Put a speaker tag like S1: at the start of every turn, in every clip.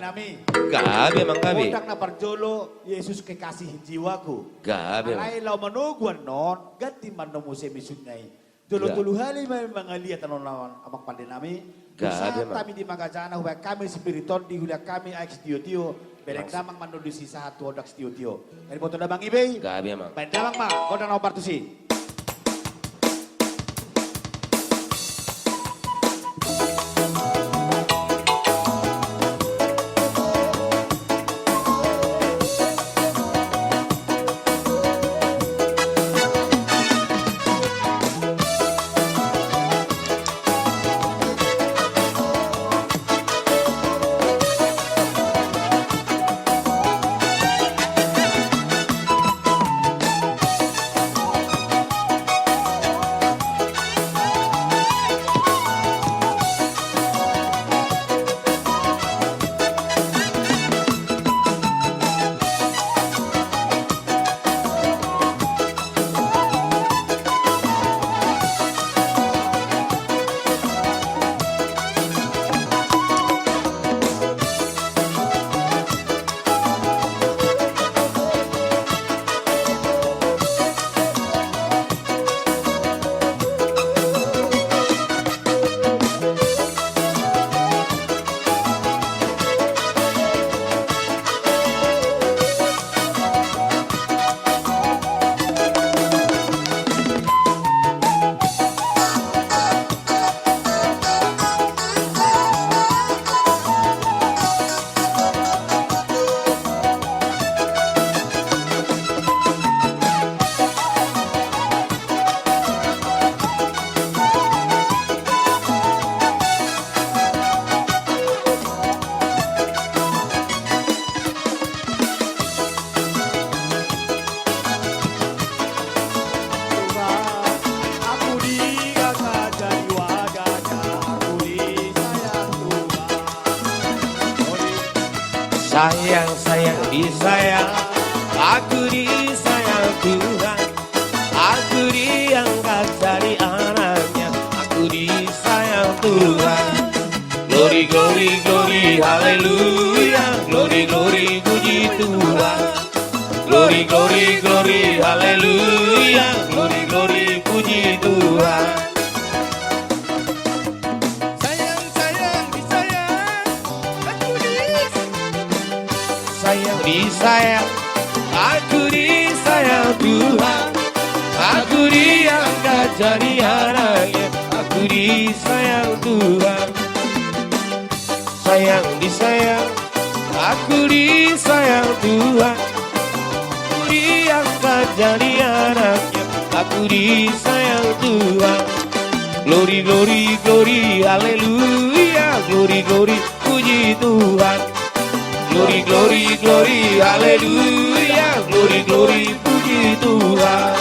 S1: Nami.
S2: Gabi mang gabi.
S1: Udak na parjolo, Yesus kekasih jiwaku.
S2: Gabi.
S1: Alay law manuguan non, ganti man no mo semisud ngay. Tulo-tulo hali may mga liat ano naman amang Nami.
S2: Gabi
S1: Usaha kami di magajana, huwag kami spiriton, di hula kami ay tiyo-tiyo. Berek damang manudusi sa hatu odak tiyo-tiyo. Kani po ito na bang ibay?
S2: Gabi mang.
S1: Bandamang ma, kodang na partusi.
S2: Sayang disayang, aku disayang Tuhan. Aku diangkat dari anaknya, aku disayang Tuhan. Glory, glory, glory, haleluya. Glory, glory, puji Tuhan. Glory, glory, glory, haleluya. Glory, glory, puji Tuhan. Sayang disayang, aku disayang Tuhan. Aku diangkat jadi anaknya, aku disayang Tuhan. Sayang disayang, aku disayang Tuhan. Aku diangkat jadi anaknya, aku disayang Tuhan. Glory, glory, glory, haleluya. Glory, glory, puji Tuhan. Glory, glory, glory, haleluya. Glory, glory, puji Tuhan.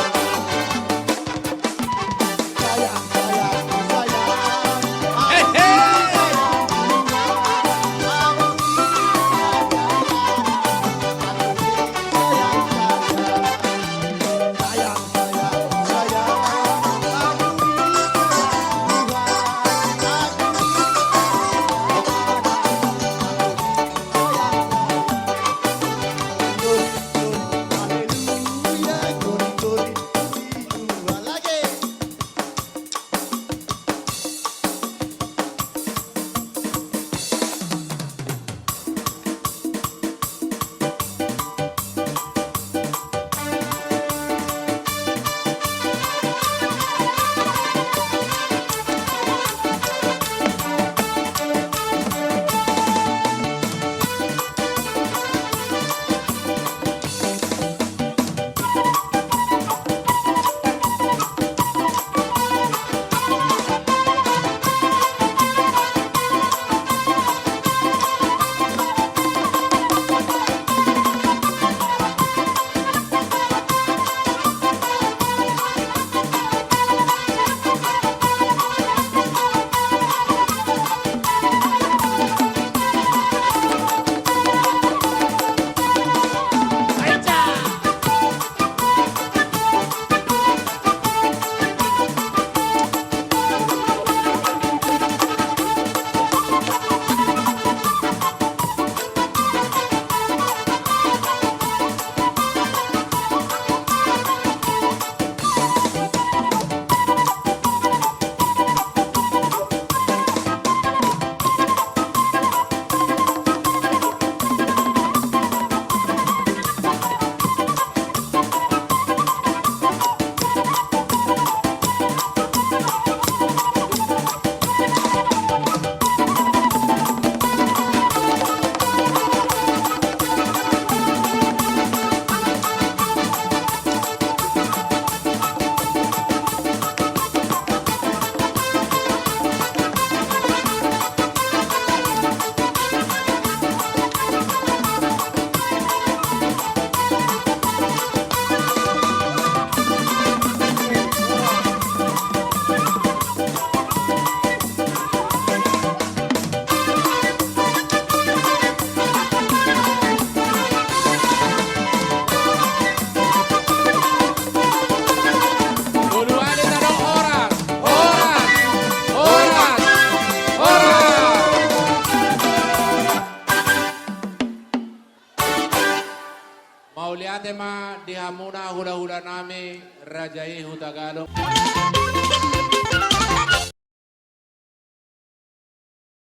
S3: Saya tema dihamuna hula-hula nami Rajai Hutagalog.